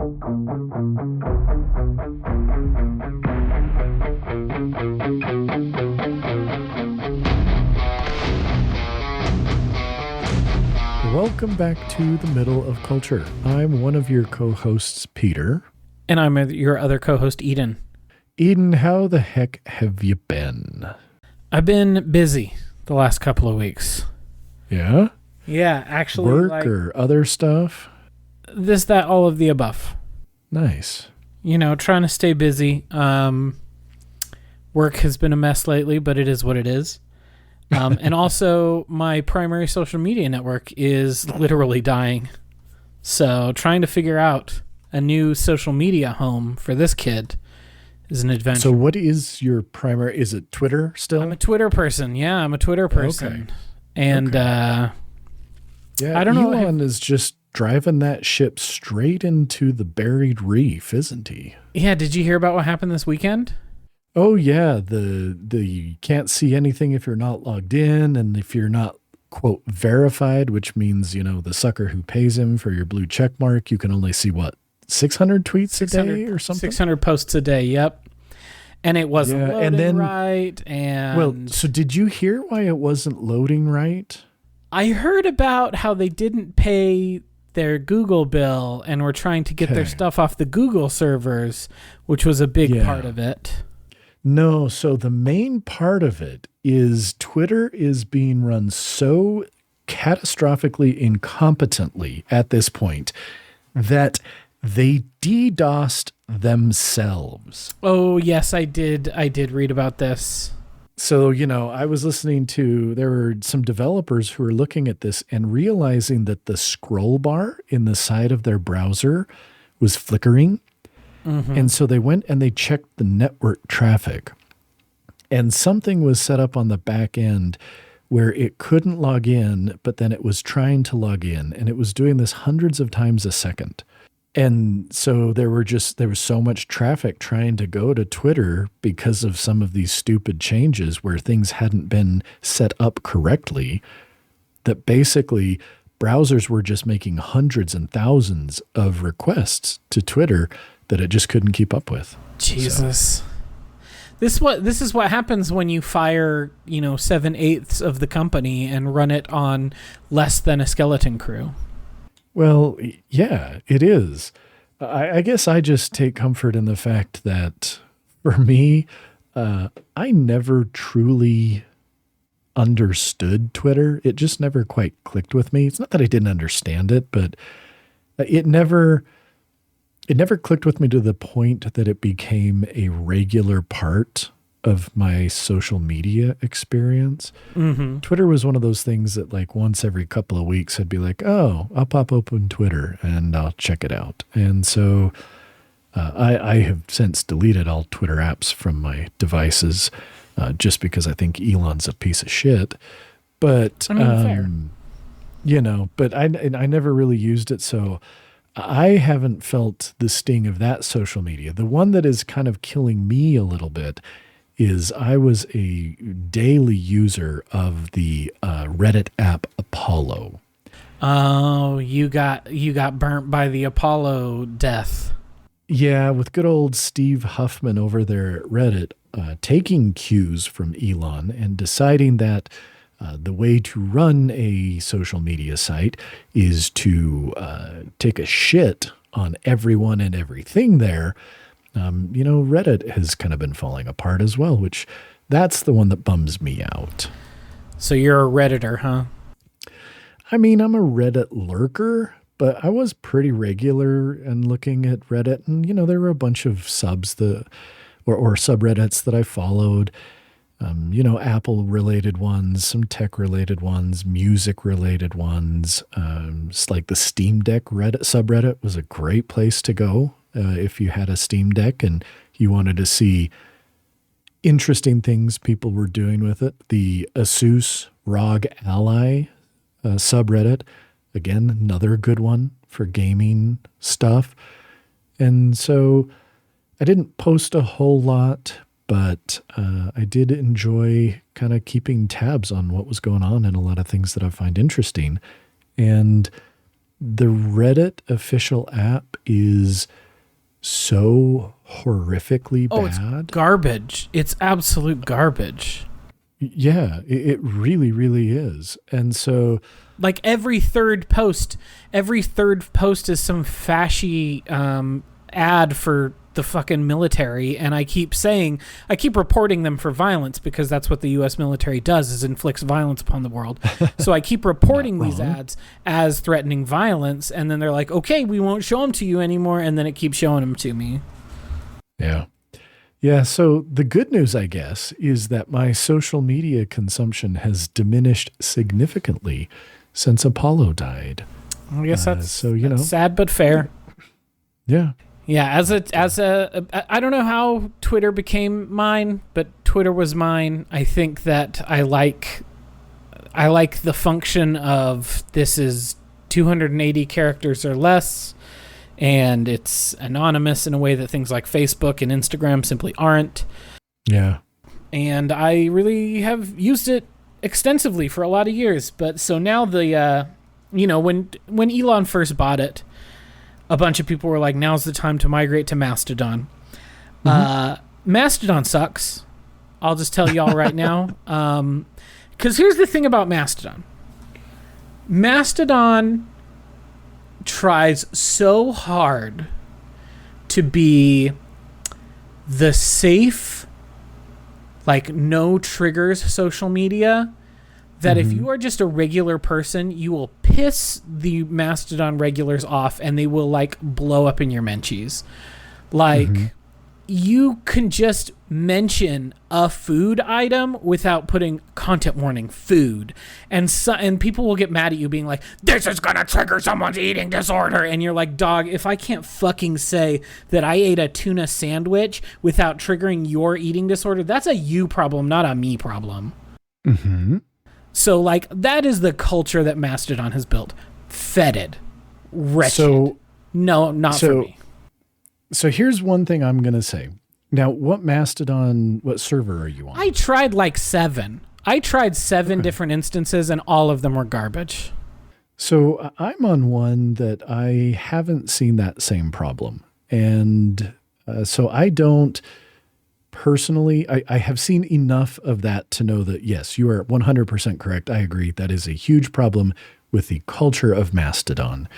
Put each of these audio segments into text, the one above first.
Welcome back to the Middle of Culture. I'm one of your co-hosts, Peter. And I'm your other co-host, Eden. Eden, how the heck have you been? I've been busy the last couple of weeks. Yeah? Yeah, actually. Work or other stuff? This, that, all of the above. Nice. You know, trying to stay busy. Work has been a mess lately, but it is what it is. And also, my primary social media network is literally dying. So, trying to figure out a new social media home for this kid is an adventure. So, what is your primary? Is it Twitter still? I'm a Twitter person. Yeah, I'm a Twitter person. Okay. And, yeah, I don't know. Elon is just driving that ship straight into the buried reef, isn't he? Yeah, did you hear about what happened this weekend? Oh yeah, the you can't see anything if you're not logged in, and if you're not, quote, verified, which means, you know, the sucker who pays him for your blue check mark, you can only see what, 600 tweets a day or something? 600 posts a day, yep. And it wasn't loading right. And well, so did you hear why it wasn't loading right? I heard about how they didn't pay their Google bill and were trying to get their stuff off the Google servers, which was a big part of it. No, so the main part of it is Twitter is being run so catastrophically incompetently at this point that they DDoSed themselves. Oh, yes, I did read about this. So, you know, I was listening to, there were some developers who were looking at this and realizing that the scroll bar in the side of their browser was flickering. Mm-hmm. And so they went and they checked the network traffic, and something was set up on the back end where it couldn't log in, but then it was trying to log in, and it was doing this hundreds of times a second. And so there was so much traffic trying to go to Twitter because of some of these stupid changes where things hadn't been set up correctly, that basically browsers were just making hundreds and thousands of requests to Twitter that it just couldn't keep up with. Jesus. So. This is what happens when you fire, 7/8 of the company and run it on less than a skeleton crew. Well, yeah, it is. I guess I just take comfort in the fact that for me, I never truly understood Twitter. It just never quite clicked with me. It's not that I didn't understand it, but it never clicked with me to the point that it became a regular part of my social media experience. Mm-hmm. Twitter was one of those things that, like, once every couple of weeks I'd be like, oh, I'll pop open Twitter and I'll check it out. And so I have since deleted all Twitter apps from my devices just because I think Elon's a piece of shit. But, fair. But I never really used it, so I haven't felt the sting of that social media. The one that is kind of killing me a little bit is I was a daily user of the Reddit app Apollo. Oh, you got burnt by the Apollo death. Yeah, with good old Steve Huffman over there at Reddit taking cues from Elon and deciding that the way to run a social media site is to take a shit on everyone and everything there. Reddit has kind of been falling apart as well, which that's the one that bums me out. So you're a Redditor, huh? I mean, I'm a Reddit lurker, but I was pretty regular in looking at Reddit, and, there were a bunch of subs or subreddits that I followed. Apple-related ones, some tech-related ones, music-related ones. Like the Steam Deck subreddit was a great place to go if you had a Steam Deck and you wanted to see interesting things people were doing with it. The Asus ROG Ally subreddit, again, another good one for gaming stuff. And so I didn't post a whole lot, but I did enjoy kind of keeping tabs on what was going on and a lot of things that I find interesting. And, the Reddit official app is so horrifically bad. It's garbage. It's absolute garbage. Yeah, it really, really is. And so, like every third post is some fashy ad for the fucking military, and I keep reporting them for violence because that's what the U.S. military does, is inflicts violence upon the world. So I keep reporting these ads as threatening violence, and then they're like, okay, we won't show them to you anymore, and then it keeps showing them to me. Yeah. Yeah, so the good news, I guess, is that my social media consumption has diminished significantly since Apollo died. I guess that's sad but fair. Yeah. Yeah, as a I don't know how Twitter became mine, but Twitter was mine. I think that I like the function of this is 280 characters or less, and it's anonymous in a way that things like Facebook and Instagram simply aren't. Yeah. And I really have used it extensively for a lot of years, but so now when Elon first bought it, a bunch of people were like, now's the time to migrate to Mastodon. Mastodon sucks. I'll just tell y'all right now. Because here's the thing about Mastodon. Mastodon tries so hard to be the safe, like no triggers social media, that if you are just a regular person, you will piss the Mastodon regulars off and they will like blow up in your menchies. Like you can just mention a food item without putting content warning food, and people will get mad at you being like, this is gonna trigger someone's eating disorder, and you're like, dog, if I can't fucking say that I ate a tuna sandwich without triggering your eating disorder, that's a you problem, not a me problem. So, like, that is the culture that Mastodon has built. Fetid. Wretched. No, not for me. So here's one thing I'm going to say. Now, what server are you on? I tried like 7. I tried 7 different instances, and all of them were garbage. So I'm on one that I haven't seen that same problem. And so I don't... Personally, I have seen enough of that to know that, yes, you are 100% correct. I agree. That is a huge problem with the culture of Mastodon.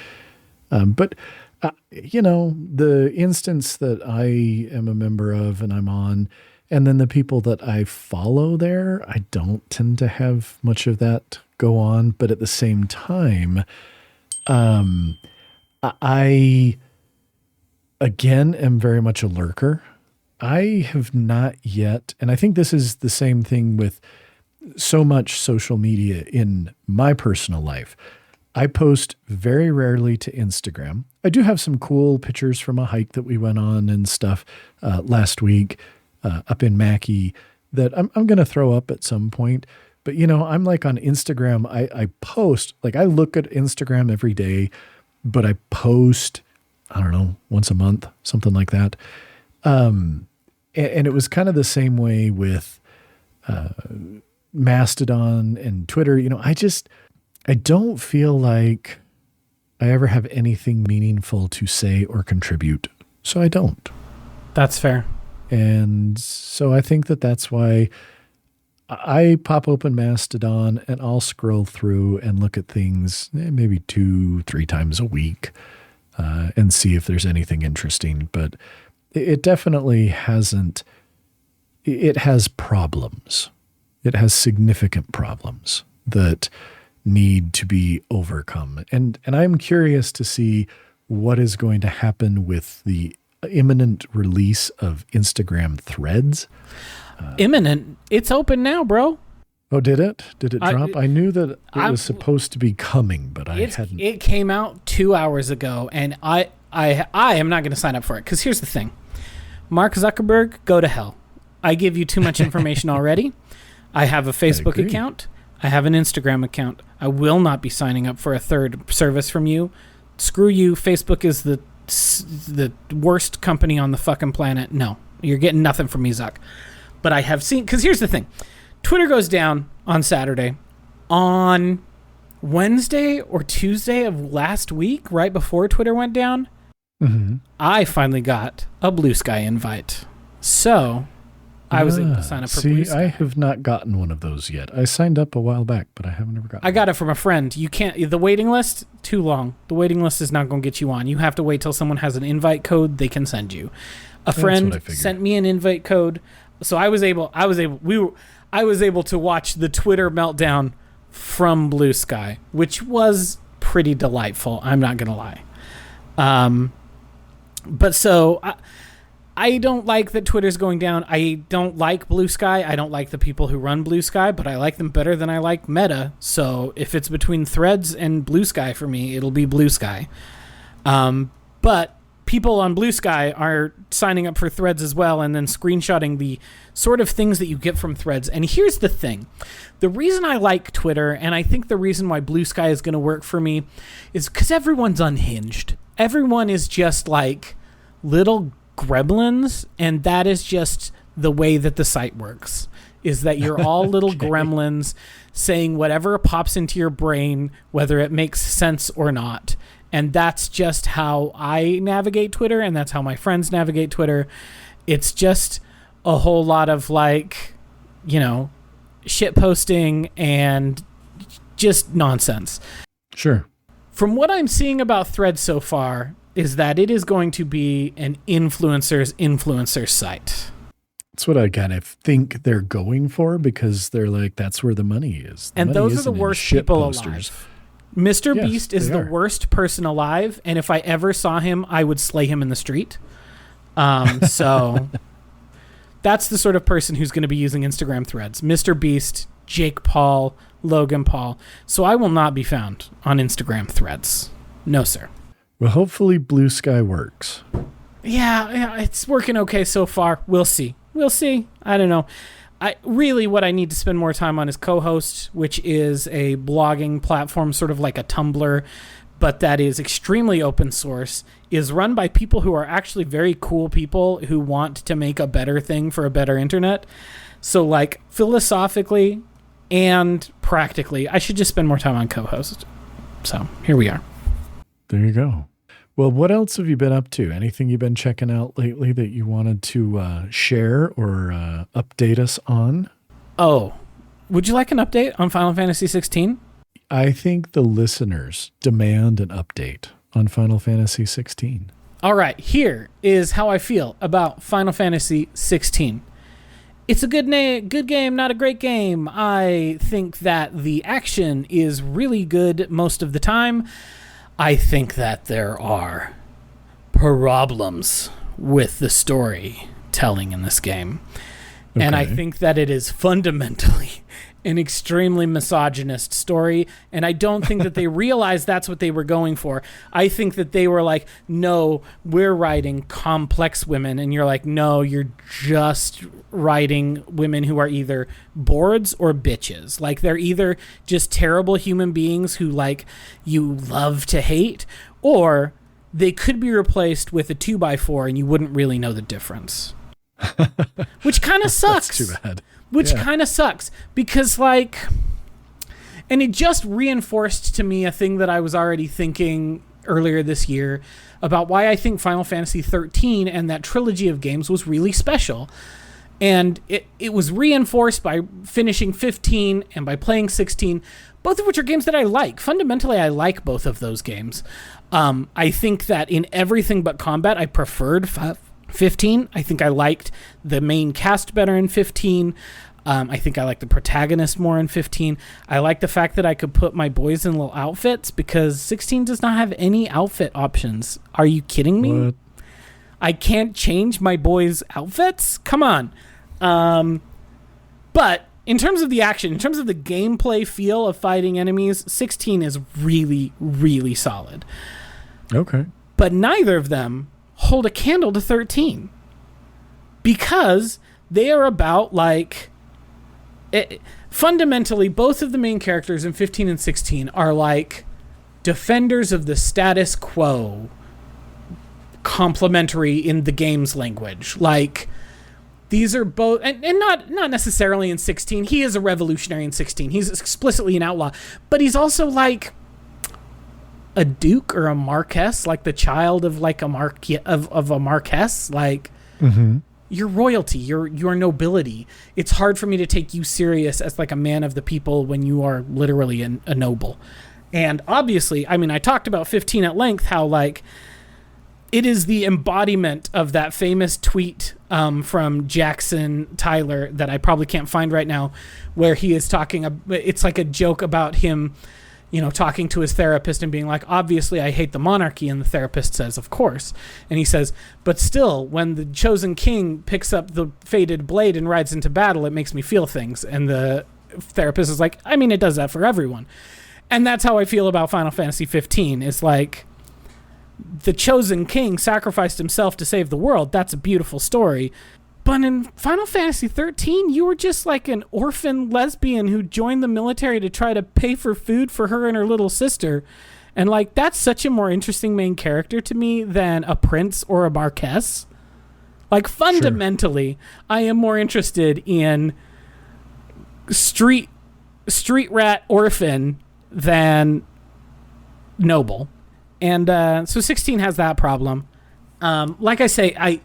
But the instance that I am a member of and I'm on, and then the people that I follow there, I don't tend to have much of that go on. But at the same time, I, again, am very much a lurker. I have not yet, and I think this is the same thing with so much social media in my personal life. I post very rarely to Instagram. I do have some cool pictures from a hike that we went on and stuff last week up in Mackey that I'm going to throw up at some point. But, I'm like on Instagram, I post, like I look at Instagram every day, but I post, I don't know, once a month, something like that. And it was kind of the same way with Mastodon and Twitter. I don't feel like I ever have anything meaningful to say or contribute. So I don't. That's fair. And so I think that's why I pop open Mastodon and I'll scroll through and look at things maybe 2-3 times a week and see if there's anything interesting. But it definitely hasn't. It has problems. It has significant problems that need to be overcome. And I'm curious to see what is going to happen with the imminent release of Instagram Threads. Imminent? It's open now, bro. Oh, did it? Did it drop? I knew that it was supposed to be coming, but I hadn't. It came out 2 hours ago, and I am not going to sign up for it, because here's the thing. Mark Zuckerberg, go to hell. I give you too much information already. I have a Facebook account. I have an Instagram account. I will not be signing up for a third service from you. Screw you. Facebook is the worst company on the fucking planet. No, you're getting nothing from me, Zuck. But I have seen, because here's the thing. Twitter goes down on Saturday. On Wednesday or Tuesday of last week, right before Twitter went down, I finally got a Blue Sky invite. So I was able to sign up for Blue Sky. I have not gotten one of those yet. I signed up a while back, but I haven't ever gotten I got it from a friend. You can't, the waiting list, too long. The waiting list is not going to get you on. You have to wait till someone has an invite code they can send you. A friend sent me an invite code, so I was able to watch the Twitter meltdown from Blue Sky, which was pretty delightful. I'm not going to lie. But so I don't like that Twitter's going down. I don't like Blue Sky. I don't like the people who run Blue Sky, but I like them better than I like Meta. So if it's between Threads and Blue Sky for me, it'll be Blue Sky. But people on Blue Sky are signing up for Threads as well and then screenshotting the sort of things that you get from Threads. And here's the thing. The reason I like Twitter, and I think the reason why Blue Sky is going to work for me, is because everyone's unhinged. Everyone is just like little gremlins, and that is just the way that the site works, is that you're all little gremlins saying whatever pops into your brain, whether it makes sense or not. And that's just how I navigate Twitter, and that's how my friends navigate Twitter. It's just a whole lot of shit posting and just nonsense. Sure. From what I'm seeing about Threads so far is that it is going to be an influencer site. That's what I kind of think they're going for, because they're like, that's where the money is. And those are the worst people alive. Mr. Beast is the worst person alive, and if I ever saw him, I would slay him in the street. So that's the sort of person who's going to be using Instagram Threads. Mr. Beast, Jake Paul, Logan Paul. So I will not be found on Instagram Threads. No, sir. Well, hopefully Blue Sky works. Yeah, it's working okay so far. We'll see. I don't know. What I need to spend more time on is Co-Host, which is a blogging platform, sort of like a Tumblr, but that is extremely open source, is run by people who are actually very cool people who want to make a better thing for a better internet. So, like, philosophically and practically, I should just spend more time on Co-Host. So, here we are. There you go. Well, what else have you been up to? Anything you've been checking out lately that you wanted to share or update us on? Oh, would you like an update on Final Fantasy 16? I think the listeners demand an update on Final Fantasy 16. All right, here is how I feel about Final Fantasy 16. It's a good game, not a great game. I think that the action is really good most of the time. I think that there are problems with the storytelling in this game. Okay. And I think that it is fundamentally an extremely misogynist story, and I don't think that they realized that's what they were going for. I think that they were like, no, we're writing complex women, and you're like, no, you're just writing women who are either boards or bitches. Like, they're either just terrible human beings who, like, you love to hate, or they could be replaced with a 2x4 and you wouldn't really know the difference. Which kind of sucks. That's too bad. Which kind of sucks, because, like, and it just reinforced to me a thing that I was already thinking earlier this year about why I think Final Fantasy 13 and that trilogy of games was really special. And it was reinforced by finishing 15 and by playing 16, both of which are games that I like. Fundamentally, I like both of those games. I think that in everything but combat, I preferred 15. I think I liked the main cast better in 15. I think I like the protagonist more in 15. I like the fact that I could put my boys in little outfits, because 16 does not have any outfit options. Are you kidding me? What? I can't change my boys' outfits? Come on. But in terms of the action, in terms of the gameplay feel of fighting enemies, 16 is really, really solid. Okay. But neither of them hold a candle to 13, because they are about, like, fundamentally, both of the main characters in 15 and 16 are like defenders of the status quo, complimentary in the game's language. Like, these are both, and not necessarily in 16. He is a revolutionary in 16. He's explicitly an outlaw, but he's also like a duke or a marquess, like the child of like a of a marquess, like your royalty, your nobility. It's hard for me to take you serious as like a man of the people when you are literally a noble. And obviously, I mean, I talked about 15 at length, how like it is the embodiment of that famous tweet from Jackson Tyler that I probably can't find right now, where he is talking. It's like a joke about him, you know, talking to his therapist and being like, obviously I hate the monarchy. And the therapist says, of course. And he says, but still, when the chosen king picks up the fated blade and rides into battle, it makes me feel things. And the therapist is like, I mean, it does that for everyone. And that's how I feel about Final Fantasy 15. It's like, the chosen king sacrificed himself to save the world. That's a beautiful story. But in Final Fantasy 13, you were just like an orphan lesbian who joined the military to try to pay for food for her and her little sister. And like, that's such a more interesting main character to me than a prince or a marquess. Like, fundamentally, sure. I am more interested in street rat orphan than noble. And so 16 has that problem. Like I say,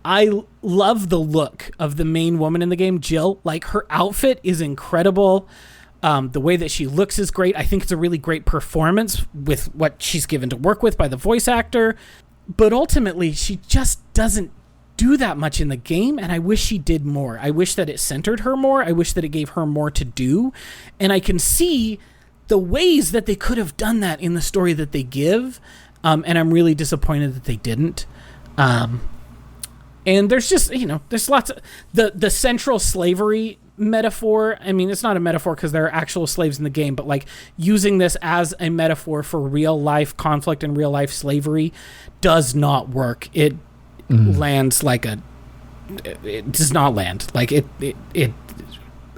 I love the look of the main woman in the game, Jill. Like, her outfit is incredible. The way that she looks is great. I think it's a really great performance with what she's given to work with by the voice actor. But ultimately, she just doesn't do that much in the game, and I wish she did more. I wish that it centered her more. I wish that it gave her more to do. And I can see the ways that they could have done that in the story that they give, and I'm really disappointed that they didn't. And there's just, you know, there's lots of the central slavery metaphor. I mean, it's not a metaphor because there are actual slaves in the game, but like using this as a metaphor for real life conflict and real life slavery does not work. It lands like it does not land. Like it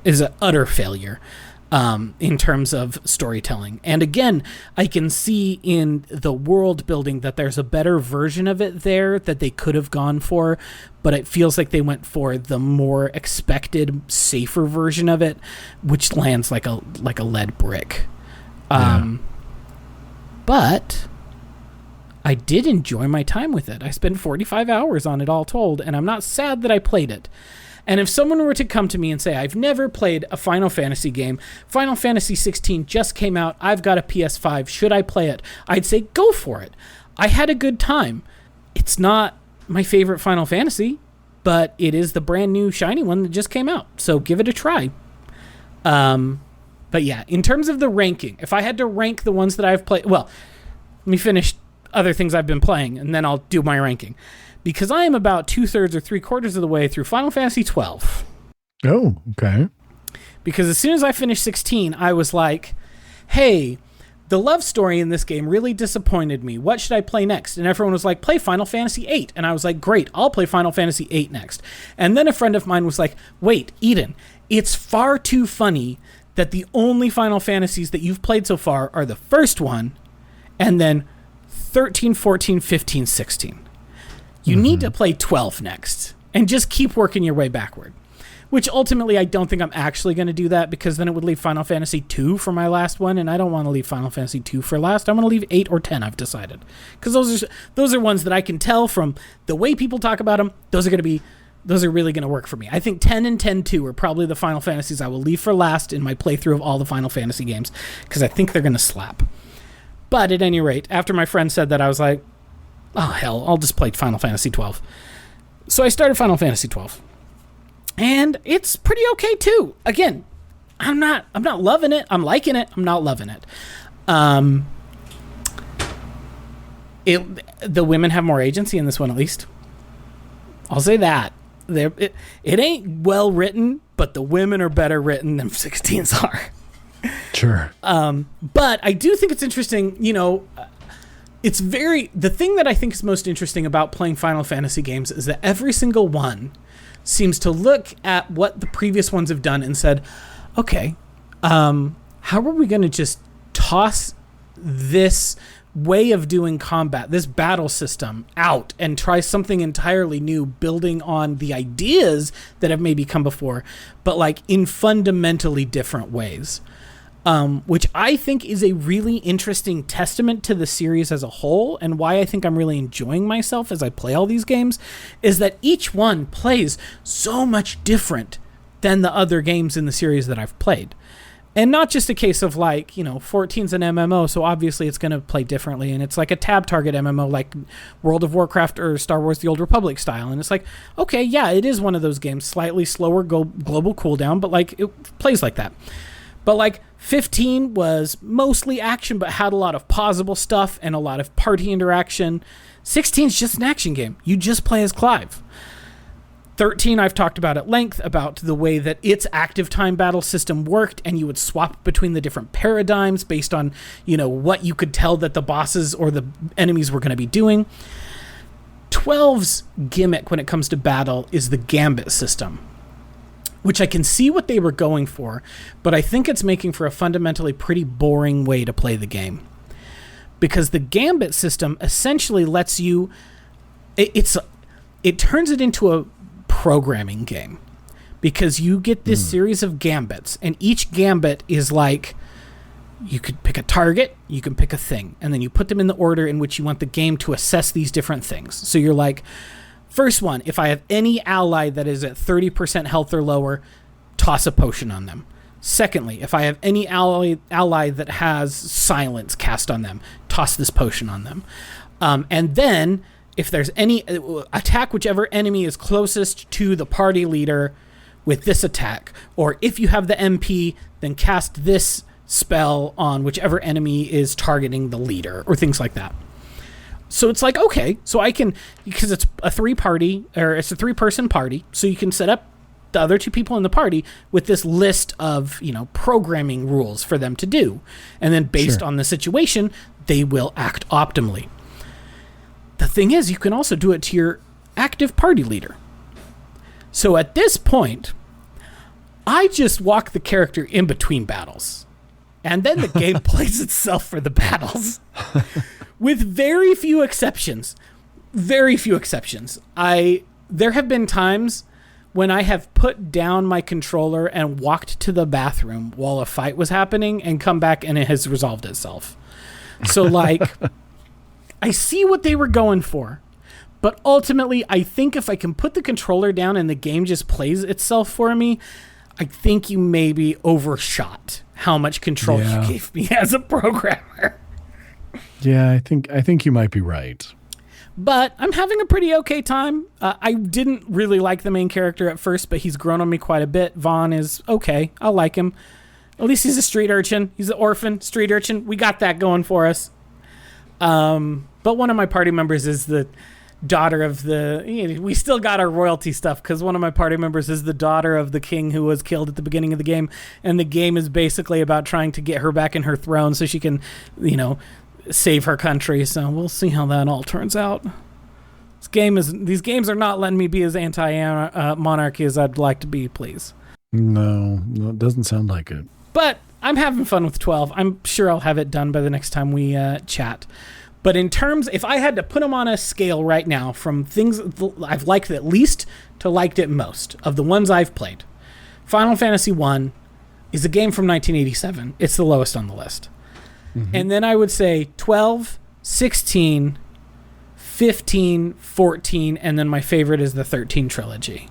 is an utter failure. In terms of storytelling. And again, I can see in the world building that there's a better version of it there that they could have gone for, but it feels like they went for the more expected, safer version of it, which lands like a lead brick. But I did enjoy my time with it. I spent 45 hours on it all told, and I'm not sad that I played it. And if someone were to come to me and say, I've never played a Final Fantasy game, Final Fantasy 16 just came out, I've got a PS5, should I play it? I'd say, go for it. I had a good time. It's not my favorite Final Fantasy, but it is the brand new shiny one that just came out. So give it a try. But yeah, in terms of the ranking, if I had to rank the ones that I've played, well, let me finish other things I've been playing, and then I'll do my ranking. Because I am about 2/3 or 3/4 of the way through Final Fantasy 12. Oh, okay. Because as soon as I finished 16, I was like, hey, the love story in this game really disappointed me. What should I play next? And everyone was like, play Final Fantasy 8. And I was like, great, I'll play Final Fantasy 8 next. And then a friend of mine was like, wait, Eden, it's far too funny that the only Final Fantasies that you've played so far are the first one, and then 13, 14, 15, 16. You need to play 12 next and just keep working your way backward, which ultimately I don't think I'm actually going to do that, because then it would leave Final Fantasy 2 for my last one, and I don't want to leave Final Fantasy 2 for last. I want to leave 8 or 10, I've decided, because those are ones that I can tell from the way people talk about them. Those are really going to work for me. I think 10 and 10-2 are probably the Final Fantasies I will leave for last in my playthrough of all the Final Fantasy games, because I think they're going to slap. But at any rate, after my friend said that, I was like, oh, hell, I'll just play Final Fantasy 12. So I started Final Fantasy 12. And it's pretty okay, too. Again, I'm not loving it. I'm liking it. I'm not loving it. The women have more agency in this one, at least. I'll say that. It ain't well written, but the women are better written than 16s are. Sure. But I do think it's interesting, you know, the thing that I think is most interesting about playing Final Fantasy games is that every single one seems to look at what the previous ones have done and said, okay, how are we going to just toss this way of doing combat, this battle system out and try something entirely new, building on the ideas that have maybe come before, but like in fundamentally different ways. Which I think is a really interesting testament to the series as a whole, and why I think I'm really enjoying myself as I play all these games, is that each one plays so much different than the other games in the series that I've played. And not just a case of like, 14's an MMO, so obviously it's going to play differently, and it's like a tab target MMO like World of Warcraft or Star Wars The Old Republic style, and it's like, okay, yeah, it is one of those games, slightly slower global cooldown, but like it plays like that. But like 15 was mostly action, but had a lot of pausable stuff and a lot of party interaction. 16 is just an action game. You just play as Clive. 13, I've talked about at length about the way that its active time battle system worked, and you would swap between the different paradigms based on, what you could tell that the bosses or the enemies were going to be doing. 12's gimmick when it comes to battle is the gambit system, which I can see what they were going for, but I think it's making for a fundamentally pretty boring way to play the game. Because the gambit system essentially lets you... It turns it into a programming game. Because you get this series of gambits, and each gambit is like... You could pick a target, you can pick a thing, and then you put them in the order in which you want the game to assess these different things. So you're like... First one, if I have any ally that is at 30% health or lower, toss a potion on them. Secondly, if I have any ally that has silence cast on them, toss this potion on them. And then, if there's any, attack whichever enemy is closest to the party leader with this attack. Or if you have the MP, then cast this spell on whichever enemy is targeting the leader, or things like that. So it's like, okay, so I can, because it's a it's a 3-person party, so you can set up the other 2 people in the party with this list of, programming rules for them to do. And then based on the situation, they will act optimally. The thing is, you can also do it to your active party leader. So at this point, I just walk the character in between battles. And then the game plays itself for the battles. With very few exceptions. Very few exceptions. There have been times when I have put down my controller and walked to the bathroom while a fight was happening and come back and it has resolved itself. So, like, I see what they were going for. But ultimately, I think if I can put the controller down and the game just plays itself for me, I think you maybe overshot how much control you gave me as a programmer. Yeah, I think you might be right. But I'm having a pretty okay time. I didn't really like the main character at first, but he's grown on me quite a bit. Vaughn is okay. I like him. At least he's a street urchin. He's an orphan street urchin. We got that going for us. But one of my party members is the daughter of we still got our royalty stuff because one of my party members is the daughter of the king who was killed at the beginning of the game, and the game is basically about trying to get her back in her throne so she can save her country. So we'll see how that all turns out. These games are not letting me be as anti-monarchy as I'd like to be, please. No, it doesn't sound like it. But I'm having fun with 12. I'm sure I'll have it done by the next time we chat. But in terms, if I had to put them on a scale right now from things I've liked it least to liked it most of the ones I've played, Final Fantasy I is a game from 1987. It's the lowest on the list. Mm-hmm. And then I would say 12, 16, 15, 14, and then my favorite is the 13 trilogy.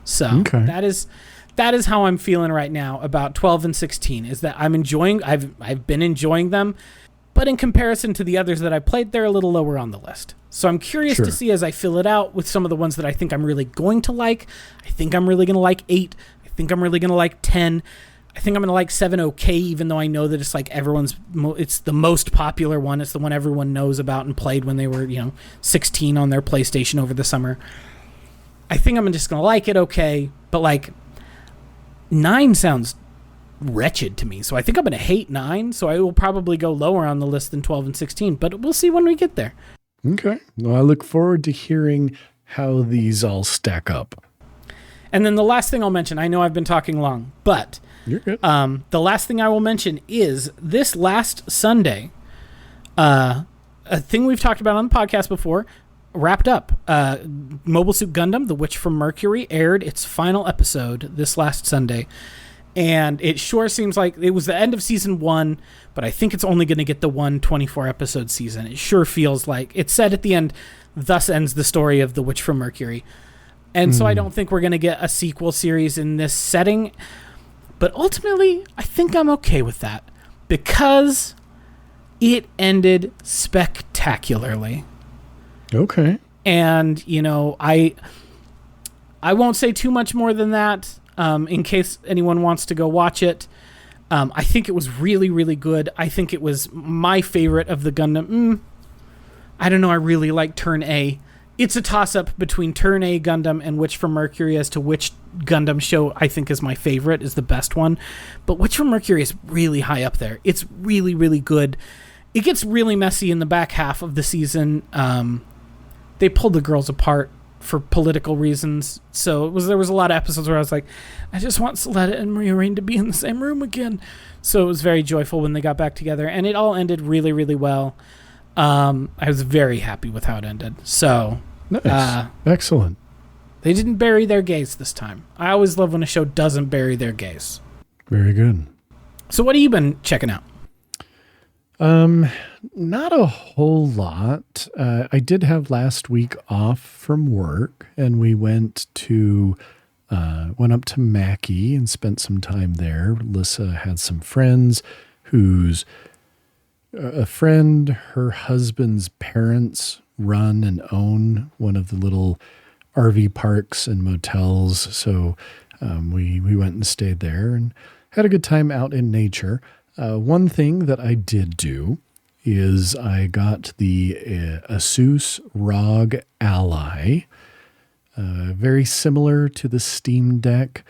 So that is how I'm feeling right now about 12 and 16, is that I've been enjoying them. But in comparison to the others that I played, they're a little lower on the list. So I'm curious to see as I fill it out with some of the ones that I think I'm really going to like. I think I'm really going to like 8. I think I'm really going to like 10. I think I'm going to like 7 okay, even though I know that it's like it's the most popular one. It's the one everyone knows about and played when they were, 16 on their PlayStation over the summer. I think I'm just going to like it okay, but like 9 sounds wretched to me, so I think I'm going to hate 9, so I will probably go lower on the list than 12 and 16, but we'll see when we get there. Okay. Well, I look forward to hearing how these all stack up. And then the last thing I'll mention, I know I've been talking long, but you're good. The last thing I will mention is this last Sunday, a thing we've talked about on the podcast before wrapped up. Mobile Suit Gundam: The Witch from Mercury aired its final episode this last Sunday. And it sure seems like it was the end of season 1, but I think it's only going to get the 24 episode season. It sure feels like it said at the end, thus ends the story of The Witch from Mercury. And so I don't think we're going to get a sequel series in this setting. But ultimately, I think I'm okay with that because it ended spectacularly. Okay. And, I won't say too much more than that. In case anyone wants to go watch it. I think it was really, really good. I think it was my favorite of the Gundam. I don't know. I really like Turn A. It's a toss-up between Turn A Gundam and Witch from Mercury as to which Gundam show I think is my favorite, is the best one. But Witch from Mercury is really high up there. It's really, really good. It gets really messy in the back half of the season. They pulled the girls apart for political reasons. So there was a lot of episodes where I was like, I just want Soletta and Maria Rain to be in the same room again. So it was very joyful when they got back together, and it all ended really, really well. I was very happy with how it ended. So nice. Excellent. They didn't bury their gays this time. I always love when a show doesn't bury their gays. Very good. So what have you been checking out? Not a whole lot. I did have last week off from work, and we went up to Mackey and spent some time there. Lissa had some friends whose a friend, her husband's parents run and own one of the little RV parks and motels. So, we went and stayed there and had a good time out in nature. One thing that I did do is I got the Asus ROG Ally, very similar to the Steam Deck.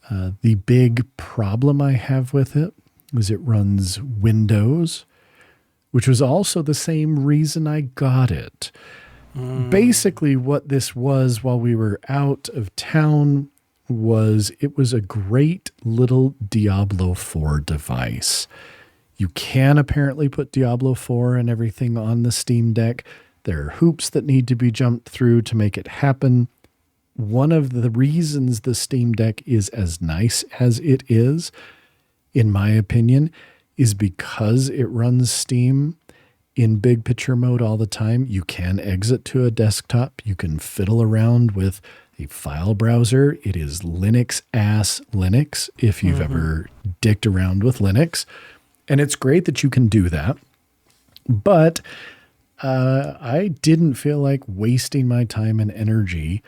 The big problem I have with it is it runs Windows, which was also the same reason I got it. Basically, what this was while we were out of town was it was a great little Diablo 4 device. You can apparently put Diablo 4 and everything on the Steam Deck. There are hoops that need to be jumped through to make it happen. One of the reasons the Steam Deck is as nice as it is, in my opinion, is because it runs Steam in big picture mode all the time. You can exit to a desktop. You can fiddle around with a file browser. It is Linux-ass Linux, if you've ever dicked around with Linux. And it's great that you can do that. But I didn't feel like wasting my time and energy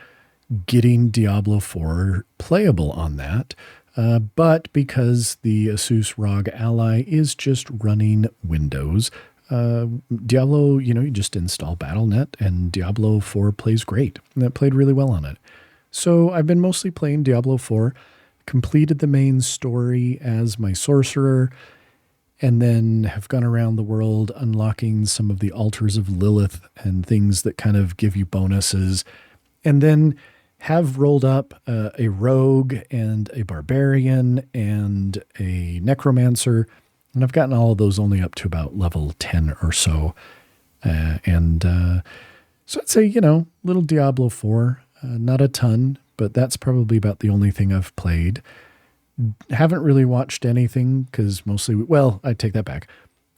getting Diablo 4 playable on that. But because the Asus ROG Ally is just running Windows, Diablo, you just install Battle.net and Diablo 4 plays great. And it played really well on it. So I've been mostly playing Diablo 4, completed the main story as my sorcerer, and then have gone around the world unlocking some of the altars of Lilith and things that kind of give you bonuses. And then have rolled up a rogue and a barbarian and a necromancer. And I've gotten all of those only up to about level 10 or so. So I'd say, little Diablo 4, not a ton, but that's probably about the only thing I've played. Haven't really watched anything because mostly, I take that back.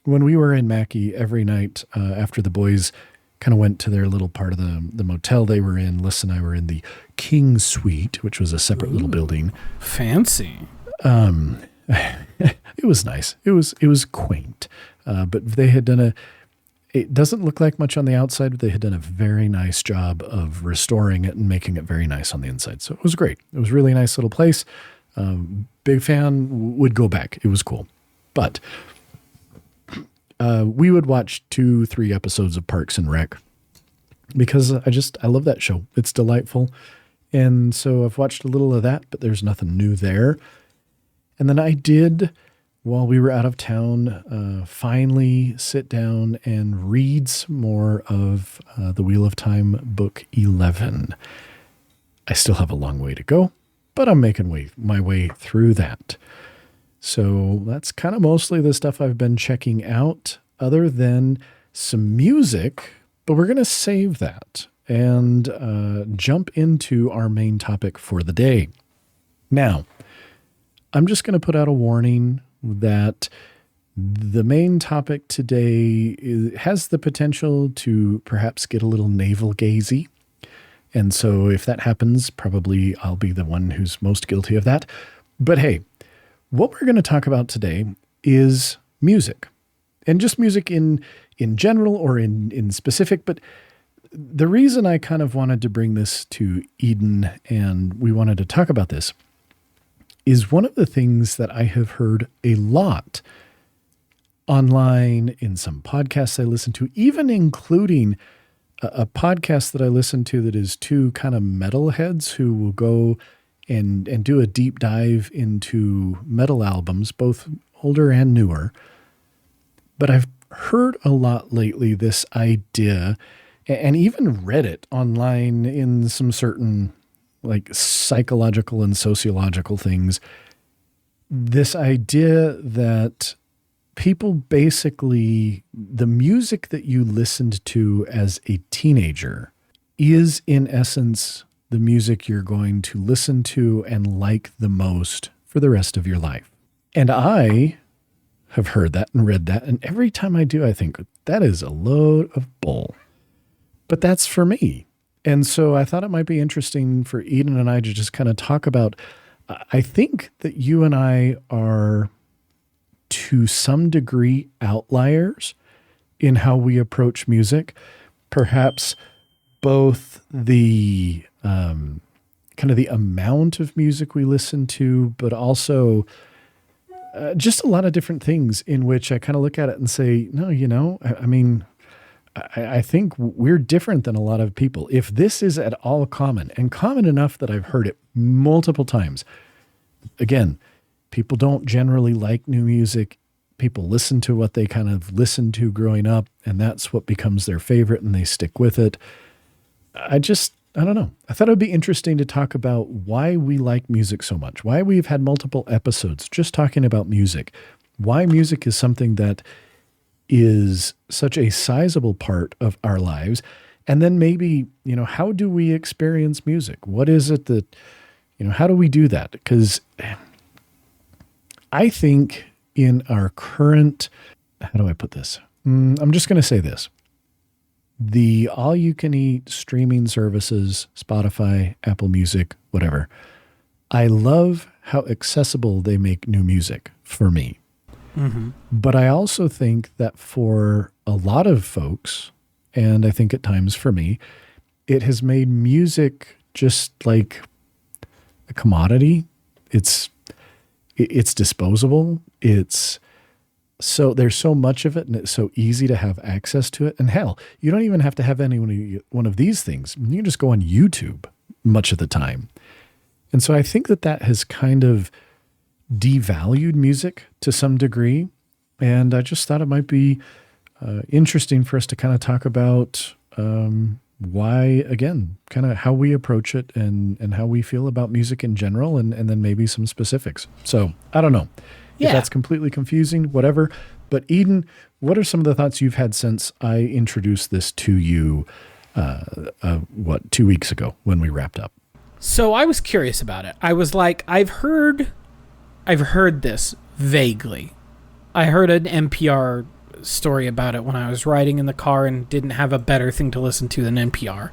When we were in Mackey every night after the boys kind of went to their little part of the motel they were in, Liz and I were in the King Suite, which was a separate little building. Fancy. It was nice. It was quaint. But they had done it doesn't look like much on the outside, but they had done a very nice job of restoring it and making it very nice on the inside. So it was great. It was a really nice little place. Big fan, would go back. It was cool. But we would watch 2-3 episodes of Parks and Rec because I love that show. It's delightful. And so I've watched a little of that, but there's nothing new there. And then I did, while we were out of town, finally sit down and read some more of the Wheel of Time book 11. I still have a long way to go, but I'm making my way through that. So that's kind of mostly the stuff I've been checking out, other than some music, but we're going to save that and jump into our main topic for the day. Now, I'm just going to put out a warning that the main topic today has the potential to perhaps get a little navel gazey. And so if that happens, probably I'll be the one who's most guilty of that. But hey, what we're going to talk about today is music, and just music in general or in specific. But the reason I kind of wanted to bring this to Eden and we wanted to talk about this is one of the things that I have heard a lot online in some podcasts I listen to, even including a podcast that I listen to that is two kind of metalheads who will go and do a deep dive into metal albums, both older and newer. But I've heard a lot lately this idea, and even read it online in some certain like psychological and sociological things, this idea that people basically, the music that you listened to as a teenager is in essence the music you're going to listen to and like the most for the rest of your life. And I have heard that and read that, and every time I do, I think that is a load of bull. But that's for me. And so I thought it might be interesting for Eden and I to just kind of talk about, I think that you and I are to some degree outliers in how we approach music. Perhaps both the kind of the amount of music we listen to, but also just a lot of different things in which I kind of look at it and say, no, I think we're different than a lot of people. If this is at all common, and common enough that I've heard it multiple times, again, people don't generally like new music. People listen to what they kind of listened to growing up, and that's what becomes their favorite, and they stick with it. I don't know. I thought it would be interesting to talk about why we like music so much, why we've had multiple episodes just talking about music, why music is something that is such a sizable part of our lives. And then maybe, how do we experience music? What is it that, how do we do that? Because I think in our current, how do I put this? I'm just going to say this. The all-you-can-eat streaming services, Spotify, Apple Music, whatever, I love how accessible they make new music for me. Mm-hmm. But I also think that for a lot of folks, and I think at times for me, it has made music just like a commodity. It's disposable. So there's so much of it, and it's so easy to have access to it. And hell, you don't even have to have any one of these things. You can just go on YouTube much of the time. And so I think that has kind of devalued music to some degree. And I just thought it might be interesting for us to kind of talk about why, again, kind of how we approach it and how we feel about music in general, and then maybe some specifics. So I don't know. Yeah. If that's completely confusing, whatever. But Eden, what are some of the thoughts you've had since I introduced this to you, 2 weeks ago when we wrapped up? So I was curious about it. I was like, I've heard this vaguely. I heard an NPR story about it when I was riding in the car and didn't have a better thing to listen to than NPR.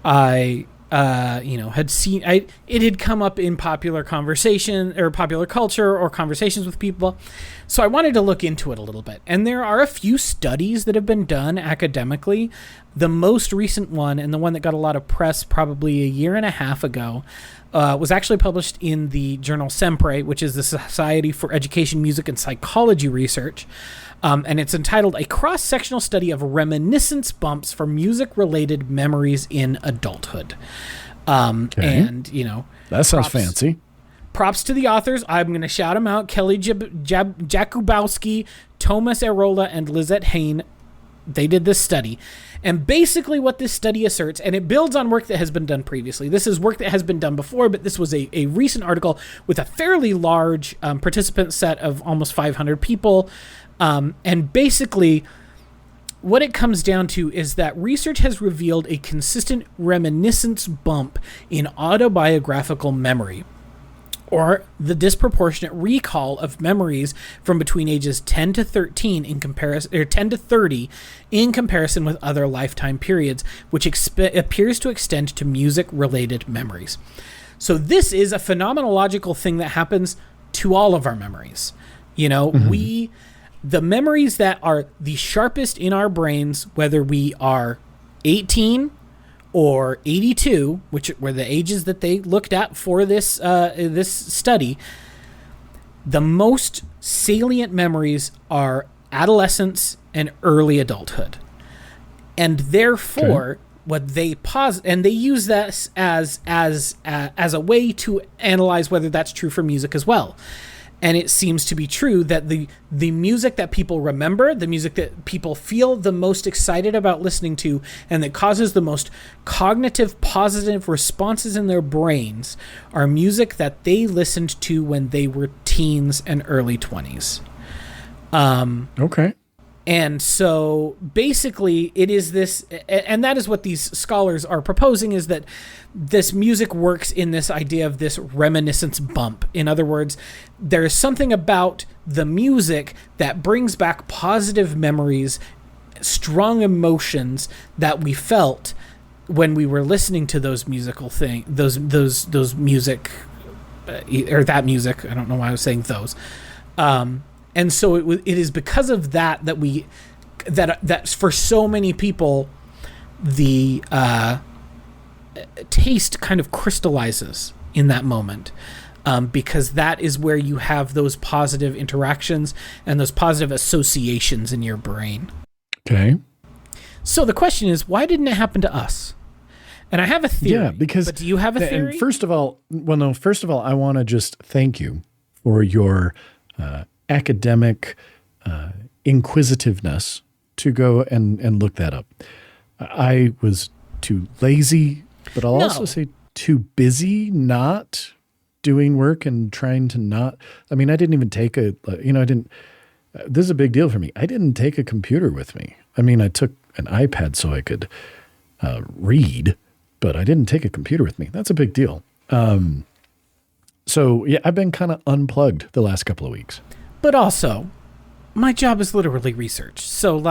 I had seen it had come up in popular conversation or popular culture or conversations with people. So I wanted to look into it a little bit. And there are a few studies that have been done academically. The most recent one, and the one that got a lot of press probably a year and a half ago, was actually published in the journal Sempre, which is the Society for Education, Music, and Psychology Research. And it's entitled A Cross-Sectional Study of Reminiscence Bumps for Music-Related Memories in Adulthood. Okay. And, that sounds fancy. Props to the authors. I'm going to shout them out. Kelly Jakubowski, Thomas Arola, and Lizette Hain. They did this study. And basically what this study asserts, and it builds on work that has been done previously. This is work that has been done before, but this was a recent article with a fairly large participant set of almost 500 people. And basically what it comes down to is that research has revealed a consistent reminiscence bump in autobiographical memory, or the disproportionate recall of memories from between ages 10 to 13 in comparison, or 10 to 30 in comparison with other lifetime periods, which appears to extend to music-related memories. So this is a phenomenological thing that happens to all of our memories. You know, the memories that are the sharpest in our brains, whether we are 18 or 82, which were the ages that they looked at for this this study, the most salient memories are adolescence and early adulthood. And therefore, what they and they use that as a way to analyze whether that's true for music as well. And it seems to be true that the music that people remember, the music that people feel the most excited about listening to, and that causes the most cognitive positive responses in their brains, are music that they listened to when they were teens and early 20s. Okay. And so basically it is this, and that is what these scholars are proposing, is that this music works in this idea of this reminiscence bump. In other words, there is something about the music that brings back positive memories, strong emotions that we felt when we were listening to those musical those music, or that music. I don't know why I was saying those. And so it is because of that that for so many people, the taste kind of crystallizes in that moment, because that is where you have those positive interactions and those positive associations in your brain. Okay. So the question is, why didn't it happen to us? And I have a theory. Yeah, because... But do you have a theory? And first of all, I want to just thank you for your... academic inquisitiveness to go and look that up. I was too lazy, but I'll also say too busy not doing work and trying to not. I mean, I didn't even take this is a big deal for me. I didn't take a computer with me. I mean, I took an iPad so I could read, but I didn't take a computer with me. That's a big deal. So yeah, I've been kind of unplugged the last couple of weeks. But also, my job is literally research. So,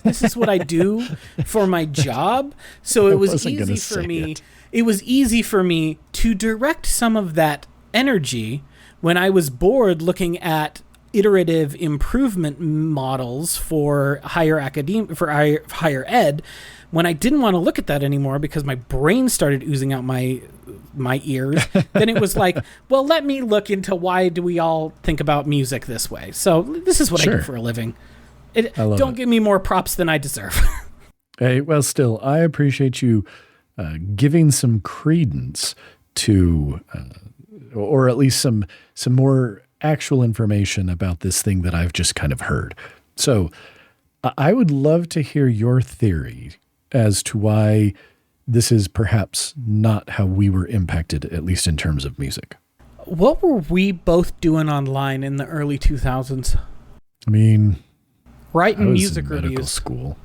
this is what I do for my job. So it was easy for me. It was easy for me to direct some of that energy when I was bored looking at iterative improvement models for higher ed. When I didn't want to look at that anymore because my brain started oozing out my ears, then it was like, well, let me look into why do we all think about music this way. So this is what I do for a living. Don't give me more props than I deserve. Hey, well, still, I appreciate you giving some credence to, or at least some more actual information about this thing that I've just kind of heard. So I would love to hear your theory as to why this is perhaps not how we were impacted, at least in terms of music. What were we both doing online in the early 2000s? I mean, writing music in medical reviews. School.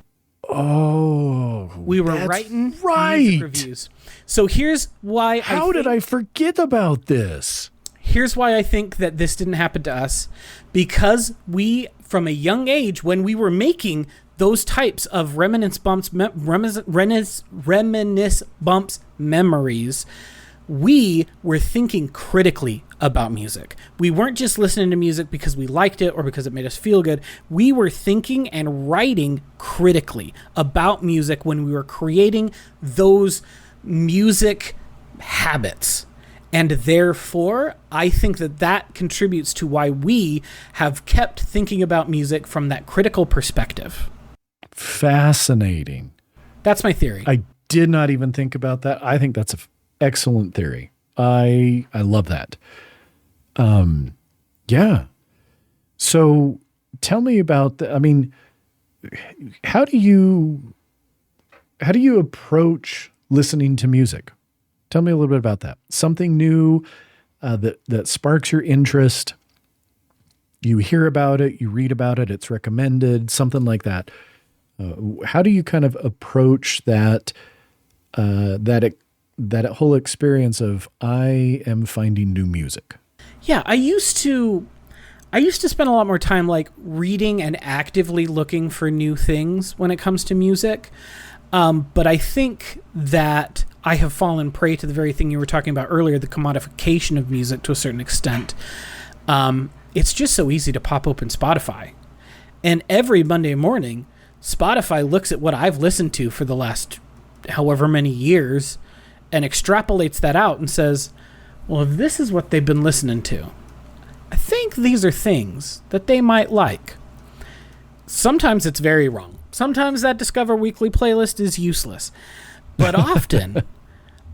Oh, we were writing music reviews. So here's why. How did I forget about this? Here's why I think that this didn't happen to us, because we, from a young age, when we were making those types of reminiscence bumps memories, we were thinking critically about music. We weren't just listening to music because we liked it or because it made us feel good. We were thinking and writing critically about music when we were creating those music habits. And therefore, I think that contributes to why we have kept thinking about music from that critical perspective. Fascinating. That's my theory. I did not even think about that. I think that's an excellent theory. I love that. Yeah. So tell me about I mean, how do you approach listening to music? Tell me a little bit about that. Something new that sparks your interest. You hear about it, you read about it, it's recommended, something like that. How do you kind of approach that whole experience of I am finding new music? Yeah, I used to spend a lot more time like reading and actively looking for new things when it comes to music. But I think that I have fallen prey to the very thing you were talking about earlier, the commodification of music to a certain extent. It's just so easy to pop open Spotify. And every Monday morning, Spotify looks at what I've listened to for the last however many years and extrapolates that out and says, well, if this is what they've been listening to, I think these are things that they might like. Sometimes it's very wrong. Sometimes that Discover Weekly playlist is useless. But often,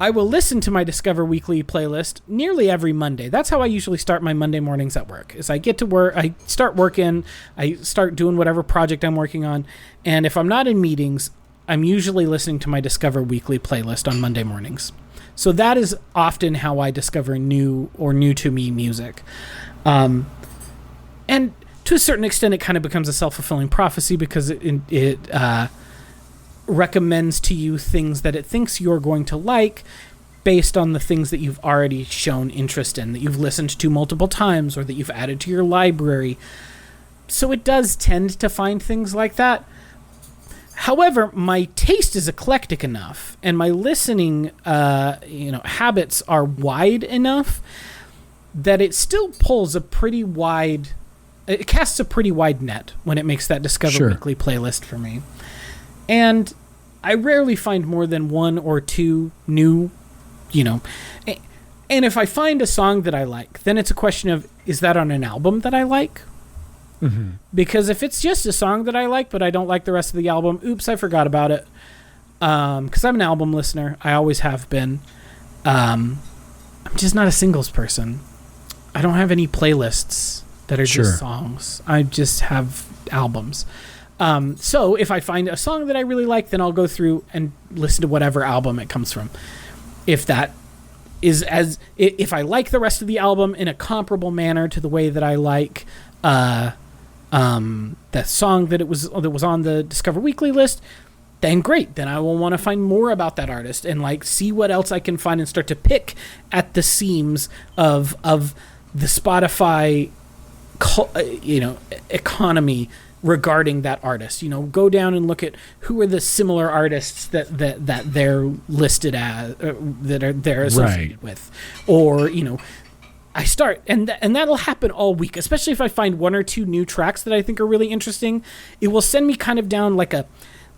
I will listen to my Discover Weekly playlist nearly every Monday. That's how I usually start my Monday mornings at work. Is I get to work, I start working, I start doing whatever project I'm working on, and if I'm not in meetings, I'm usually listening to my Discover Weekly playlist on Monday mornings. So that is often how I discover new or new to me music. And to a certain extent, it kind of becomes a self-fulfilling prophecy because it recommends to you things that it thinks you're going to like based on the things that you've already shown interest in, that you've listened to multiple times or that you've added to your library. So it does tend to find things like that. However, my taste is eclectic enough and my listening habits are wide enough that it still pulls a pretty wide... It casts a pretty wide net when it makes that Discover Weekly playlist for me. And I rarely find more than one or two new, and if I find a song that I like, then it's a question of, is that on an album that I like? Mm-hmm. Because if it's just a song that I like, but I don't like the rest of the album, oops, I forgot about it. Because I'm an album listener. I always have been. I'm just not a singles person. I don't have any playlists that are just songs. I just have albums. So if I find a song that I really like, then I'll go through and listen to whatever album it comes from. If I like the rest of the album in a comparable manner to the way that I like that song that was on the Discover Weekly list, then great. Then I will want to find more about that artist and like see what else I can find and start to pick at the seams of the Spotify economy regarding that artist. Go down and look at who are the similar artists that they're listed as, that they're associated with, or I start and that'll happen all week, especially if I find one or two new tracks that I think are really interesting. It will send me kind of down like a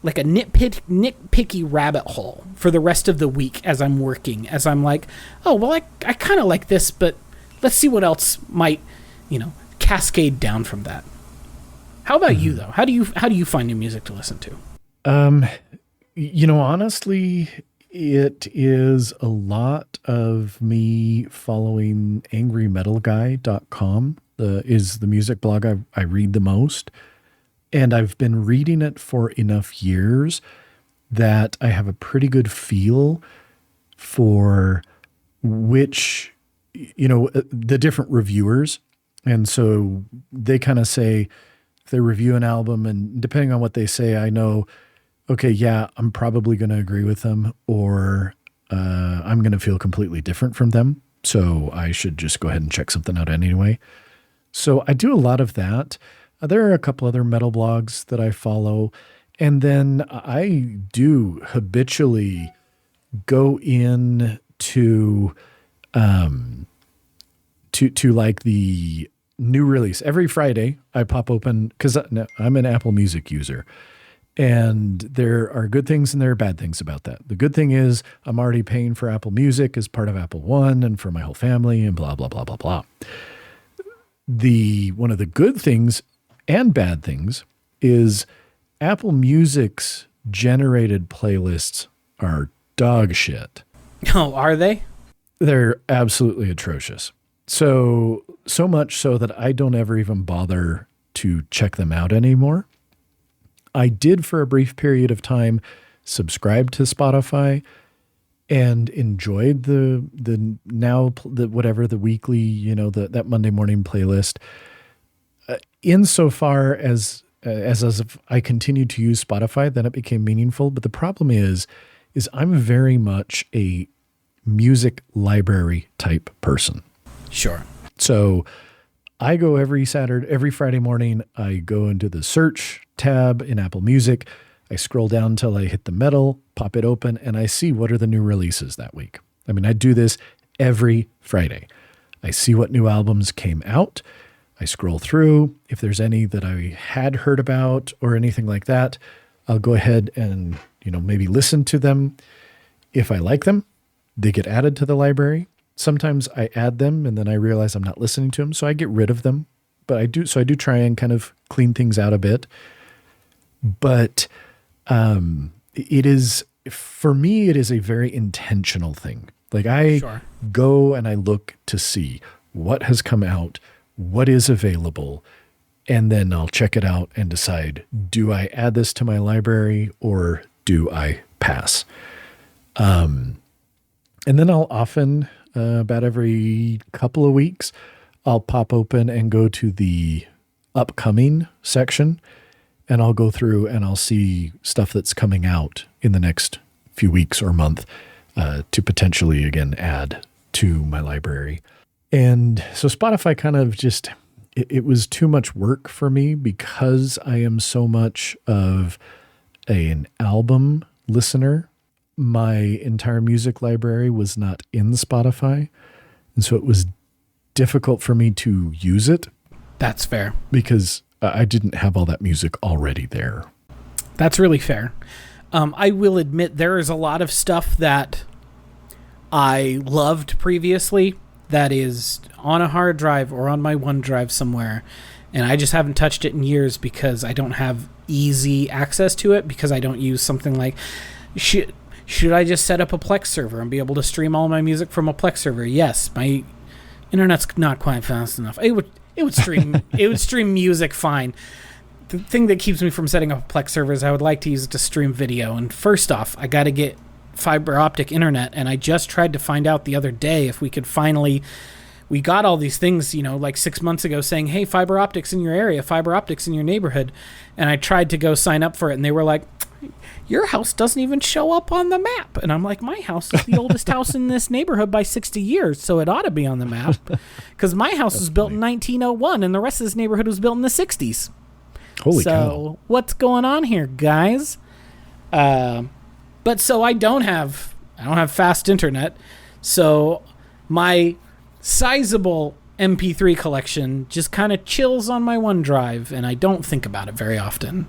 nitpicky rabbit hole for the rest of the week as I'm working, as I'm like, oh well, I kind of like this, but let's see what else might cascade down from that. How about you though? How do you find new music to listen to? Honestly, it is a lot of me following angrymetalguy.com, is the music blog I read the most. And I've been reading it for enough years that I have a pretty good feel for which, the different reviewers. And so they kind of say, if they review an album, and depending on what they say, I know, okay, yeah, I'm probably going to agree with them, or I'm going to feel completely different from them. So I should just go ahead and check something out anyway. So I do a lot of that. There are a couple other metal blogs that I follow. And then I do habitually go in to like the new release. Every Friday I pop open, because I'm an Apple Music user. And there are good things and there are bad things about that. The good thing is I'm already paying for Apple Music as part of Apple One and for my whole family and blah, blah, blah, blah, blah. One of the good things and bad things is Apple Music's generated playlists are dog shit. Oh, are they? They're absolutely atrocious. So much so that I don't ever even bother to check them out anymore. I did for a brief period of time subscribe to Spotify and enjoyed the weekly, that Monday morning playlist. Insofar as as I continued to use Spotify, then it became meaningful. But the problem is I'm very much a music library type person. Sure. So I go every Friday morning, I go into the search tab in Apple Music. I scroll down until I hit the metal, pop it open, and I see what are the new releases that week. I mean, I do this every Friday. I see what new albums came out. I scroll through. If there's any that I had heard about or anything like that, I'll go ahead and, maybe listen to them. If I like them, they get added to the library. Sometimes I add them and then I realize I'm not listening to them, so I get rid of them. But I do try and kind of clean things out a bit. But it is, for me, it is a very intentional thing. Like I go and I look to see what has come out, what is available, and then I'll check it out and decide, do I add this to my library or do I pass? And then I'll often, about every couple of weeks, I'll pop open and go to the upcoming section, and I'll go through and I'll see stuff that's coming out in the next few weeks or month to potentially, again, add to my library. And so Spotify kind of just, it was too much work for me because I am so much of an album listener. My entire music library was not in Spotify. And so it was difficult for me to use it. That's fair. Because I didn't have all that music already there. That's really fair. I will admit there is a lot of stuff that I loved previously that is on a hard drive or on my OneDrive somewhere, and I just haven't touched it in years because I don't have easy access to it, because I don't use something like... Should I just set up a Plex server and be able to stream all my music from a Plex server? Yes, my internet's not quite fast enough. It would stream music fine. The thing that keeps me from setting up a Plex server is I would like to use it to stream video. And first off, I got to get fiber optic internet, and I just tried to find out the other day if we could finally... We got all these things, like 6 months ago saying, hey, fiber optics in your area, fiber optics in your neighborhood. And I tried to go sign up for it, and they were like, your house doesn't even show up on the map. And I'm like, my house is the oldest house in this neighborhood by 60 years, so it ought to be on the map. Because my house was built in 1901, and the rest of this neighborhood was built in the 60s. Holy cow. So what's going on here, guys? But so I don't have fast internet. So my sizable MP3 collection just kind of chills on my OneDrive, and I don't think about it very often.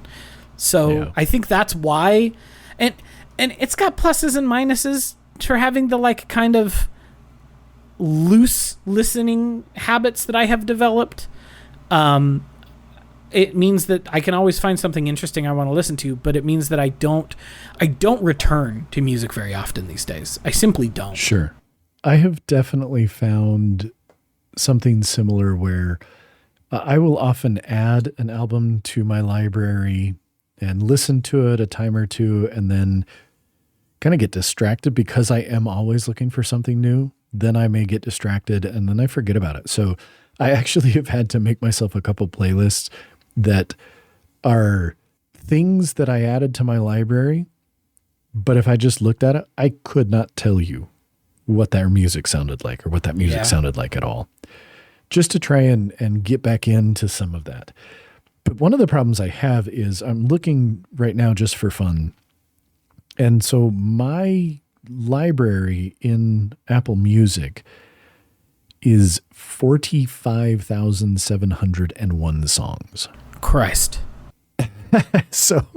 So yeah. I think that's why, and it's got pluses and minuses for having the kind of loose listening habits that I have developed. It means that I can always find something interesting I want to listen to, but it means that I don't return to music very often these days. I simply don't. Sure. I have definitely found something similar where I will often add an album to my library and listen to it a time or two, and then kind of get distracted because I am always looking for something new. Then I may get distracted and then I forget about it. So I actually have had to make myself a couple playlists that are things that I added to my library, but if I just looked at it, I could not tell you what their music sounded like or what that music sounded like at all, just to try and get back into some of that. But one of the problems I have is I'm looking right now just for fun. And so my library in Apple Music is 45,701 songs. Christ. So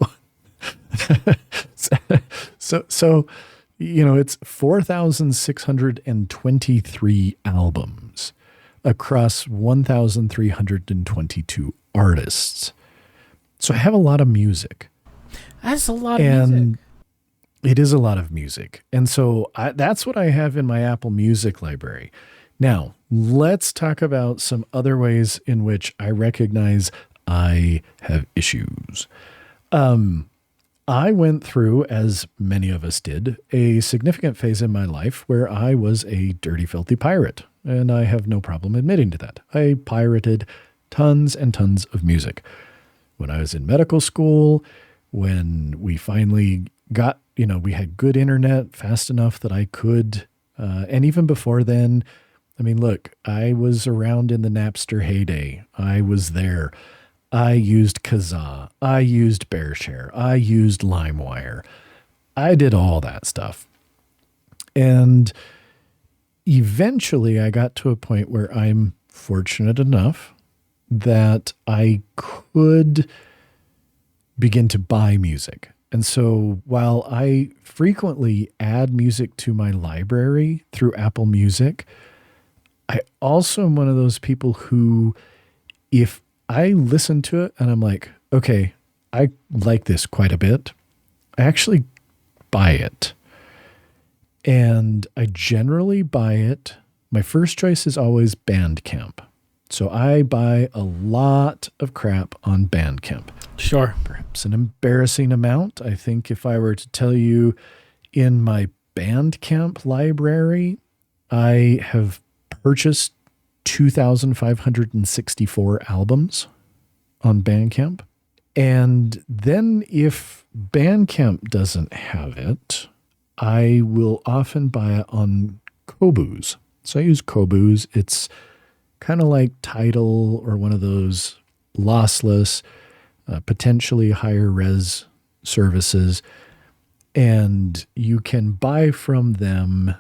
it's 4,623 albums across 1,322 artists. So I have a lot of music. That's a lot of music. It is a lot of music. And so that's what I have in my Apple Music library. Now, let's talk about some other ways in which I recognize I have issues. I went through, as many of us did, a significant phase in my life where I was a dirty, filthy pirate. And I have no problem admitting to that. I pirated tons and tons of music. when I was in medical school, when we finally got, we had good internet fast enough that I could, and even before then, I mean, look, I was around in the Napster heyday. I was there. I used Kazaa. I used BearShare. I used LimeWire. I did all that stuff. And eventually I got to a point where I'm fortunate enough that I could begin to buy music. And so while I frequently add music to my library through Apple Music, I also am one of those people who, if I listen to it and I'm like, okay, I like this quite a bit, I actually buy it. And I generally buy it. My first choice is always Bandcamp. So I buy a lot of crap on Bandcamp. Sure. Perhaps an embarrassing amount. I think if I were to tell you in my Bandcamp library, I have purchased 2,564 albums on Bandcamp. And then if Bandcamp doesn't have it, I will often buy it on Koboos. So I use Koboos. It's kind of like Tidal or one of those lossless, potentially higher res services. And you can buy from them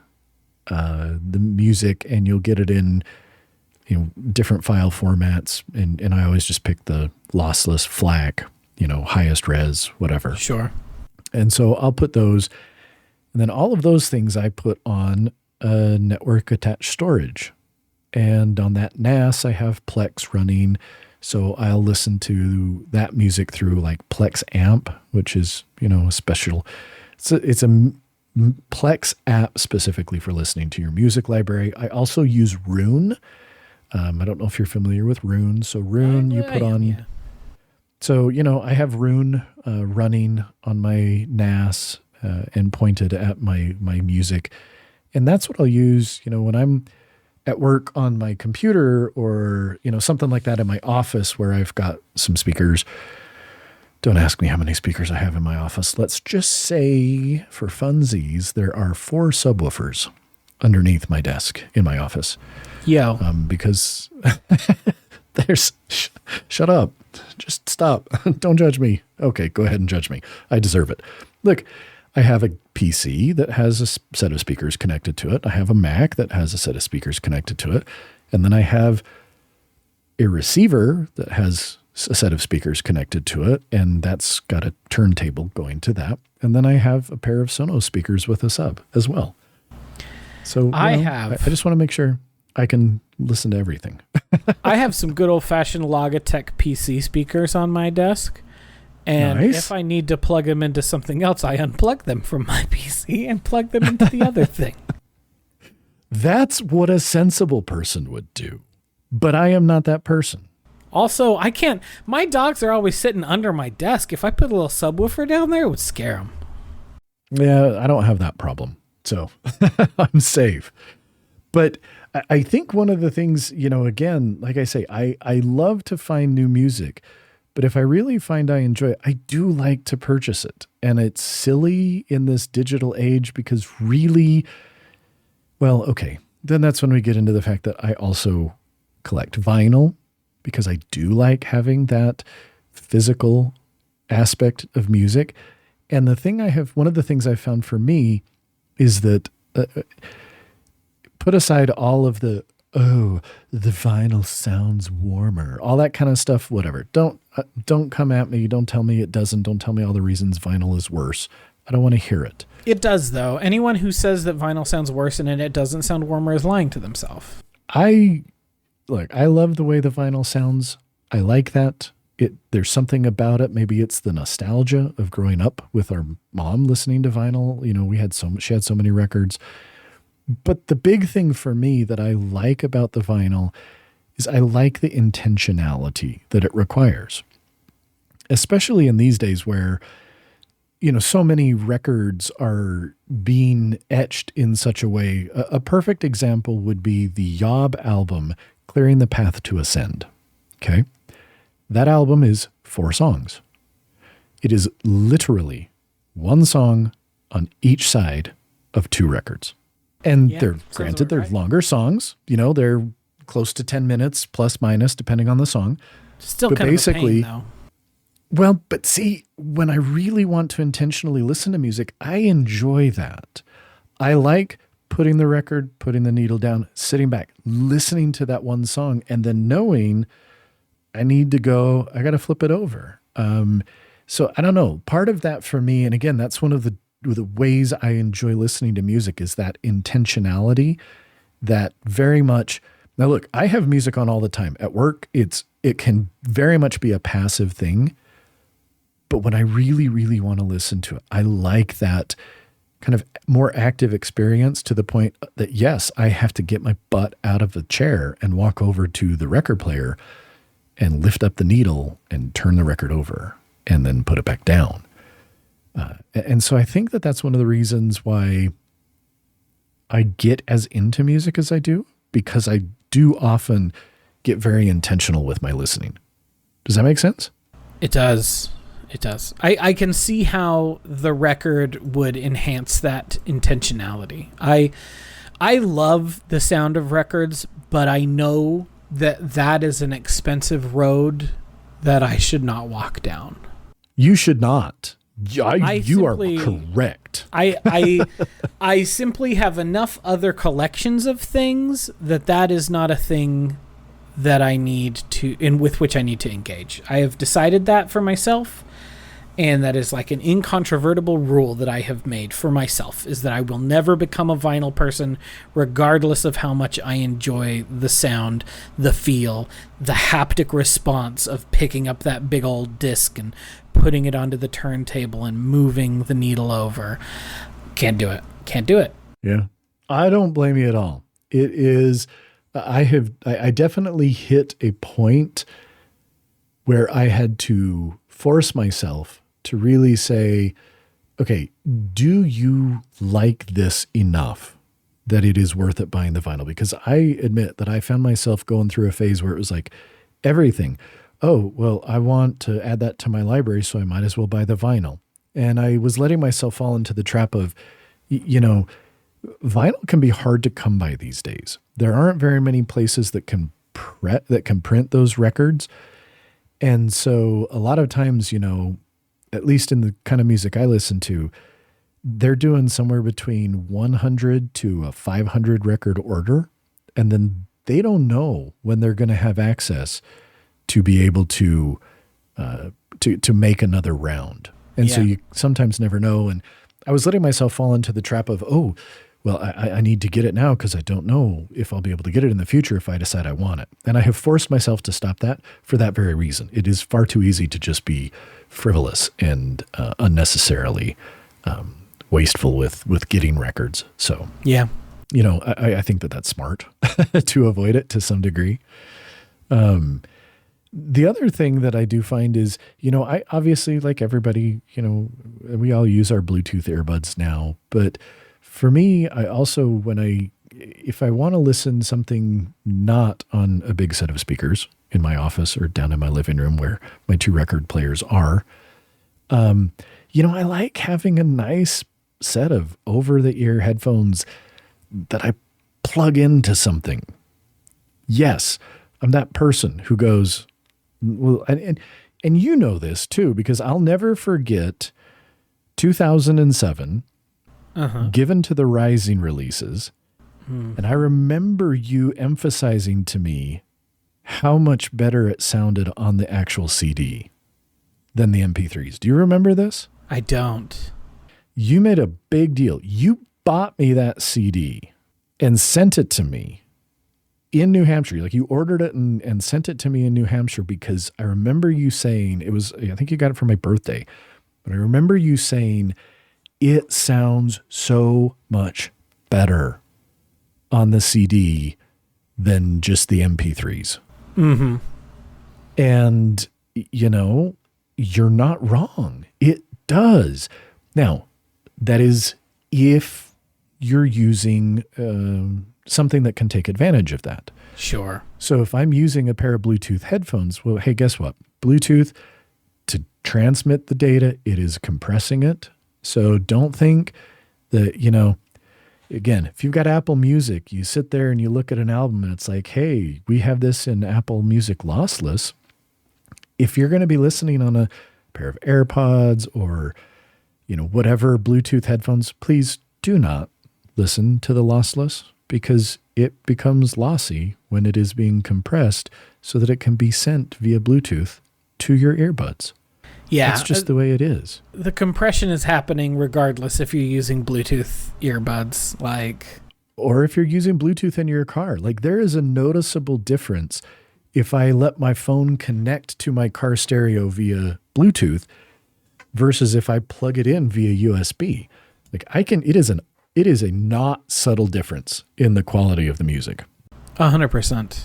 the music, and you'll get it in different file formats. And I always just pick the lossless FLAC, highest res, whatever. Sure. And so I'll put those. And then all of those things I put on a network attached storage. And on that NAS, I have Plex running. So I'll listen to that music through like Plex Amp, which is, a special, it's a Plex app specifically for listening to your music library. I also use Rune. I don't know if you're familiar with Rune. So Rune, you put on. Yeah. So, I have Rune running on my NAS and pointed at my music. And that's what I'll use, when I'm at work on my computer or, something like that in my office where I've got some speakers. Don't ask me how many speakers I have in my office. Let's just say for funsies, there are 4 subwoofers underneath my desk in my office. Yeah. Because there's, shut up, just stop. Don't judge me. Okay, go ahead and judge me. I deserve it. Look, I have a PC that has a set of speakers connected to it. I have a Mac that has a set of speakers connected to it. And then I have a receiver that has a set of speakers connected to it. And that's got a turntable going to that. And then I have a pair of Sonos speakers with a sub as well. So I just want to make sure I can listen to everything. I have some good old-fashioned Logitech PC speakers on my desk. And nice. If I need to plug them into something else, I unplug them from my PC and plug them into the other thing. That's what a sensible person would do. But I am not that person. Also, I can't. My dogs are always sitting under my desk. If I put a little subwoofer down there, it would scare them. Yeah, I don't have that problem. So I'm safe. But I think one of the things, again, like I say, I love to find new music. But if I really find I enjoy it, I do like to purchase it. And it's silly in this digital age because really, well, okay, then that's when we get into the fact that I also collect vinyl because I do like having that physical aspect of music. And one of the things I found for me is that put aside all of the vinyl sounds warmer, all that kind of stuff, whatever. Don't come at me. Don't tell me it doesn't. Don't tell me all the reasons vinyl is worse. I don't want to hear it. It does, though. Anyone who says that vinyl sounds worse and it doesn't sound warmer is lying to themselves. I love the way the vinyl sounds. I like that. There's something about it. Maybe it's the nostalgia of growing up with our mom listening to vinyl. She had so many records. But the big thing for me that I like about the vinyl is I like the intentionality that it requires, especially in these days where, so many records are being etched in such a way. A perfect example would be the Yob album, Clearing the Path to Ascend. Okay. That album is 4 songs. It is literally one song on each side of 2 records. And they're granted, they're longer songs. They're close to 10 minutes plus minus, depending on the song. Still but kind basically, of a pain, though. Well, but see, when I really want to intentionally listen to music, I enjoy that. I like putting the record, putting the needle down, sitting back, listening to that one song, and then knowing I got to flip it over. So I don't know. Part of that for me, and again, that's one of the ways I enjoy listening to music is that intentionality that very much. Now, look, I have music on all the time. At work, it can very much be a passive thing. But when I really, really want to listen to it, I like that kind of more active experience to the point that, yes, I have to get my butt out of the chair and walk over to the record player and lift up the needle and turn the record over and then put it back down. And so I think that that's one of the reasons why I get as into music as I do, because I do often get very intentional with my listening. Does that make sense? It does. It does. I can see how the record would enhance that intentionality. I love the sound of records, but I know that is an expensive road that I should not walk down. You should not. You are correct. I simply have enough other collections of things that is not a thing that I need to, with which I need to engage. I have decided that for myself. And that is like an incontrovertible rule that I have made for myself, is that I will never become a vinyl person, regardless of how much I enjoy the sound, the feel, the haptic response of picking up that big old disc and putting it onto the turntable and moving the needle over. Can't do it. Yeah. I don't blame you at all. It is, I definitely hit a point where I had to force myself to really say, okay, do you like this enough that it is worth it buying the vinyl? Because I admit that I found myself going through a phase where it was like everything. Oh, well, I want to add that to my library, so I might as well buy the vinyl. And I was letting myself fall into the trap of, vinyl can be hard to come by these days. There aren't very many places that can print those records. And so a lot of times, at least in the kind of music I listen to, they're doing somewhere between 100 to a 500 record order. And then they don't know when they're going to have access to be able to make another round. And so you sometimes never know. And I was letting myself fall into the trap of, oh, well, I need to get it now because I don't know if I'll be able to get it in the future if I decide I want it. And I have forced myself to stop that for that very reason. It is far too easy to just be frivolous and unnecessarily wasteful with getting records. So, yeah, I think that's smart to avoid it to some degree. The other thing that I do find is, I obviously, like everybody, we all use our Bluetooth earbuds now, but for me, I also, if I want to listen something not on a big set of speakers in my office or down in my living room where my 2 record players are, I like having a nice set of over-the-ear headphones that I plug into something. Yes, I'm that person who goes, well, and this too, because I'll never forget 2007, given to the Rising releases. And I remember you emphasizing to me how much better it sounded on the actual CD than the MP3s. Do you remember this? I don't. You made a big deal. You bought me that CD and sent it to me in New Hampshire. Like, you ordered it and sent it to me in New Hampshire because I remember you saying, I think you got it for my birthday, but I remember you saying, it sounds so much better on the CD than just the MP3s. Mm-hmm. And, you're not wrong. It does. Now, that is if you're using something that can take advantage of that. Sure. So if I'm using a pair of Bluetooth headphones, well, hey, guess what? Bluetooth transmit the data. It is compressing it. So don't think that, you know, again, if you've got Apple Music, you sit there and you look at an album and it's like, hey, we have this in Apple Music lossless. If you're going to be listening on a pair of AirPods or, you know, whatever Bluetooth headphones, please do not listen to the lossless, because it becomes lossy when it is being compressed so that it can be sent via Bluetooth to your earbuds. Yeah. That's just the way it is. The compression is happening regardless if you're using Bluetooth earbuds, like, or if you're using Bluetooth in your car. Like, there is a noticeable difference if I let my phone connect to my car stereo via Bluetooth versus if I plug it in via USB. Like, it is a not subtle difference in the quality of the music. 100%.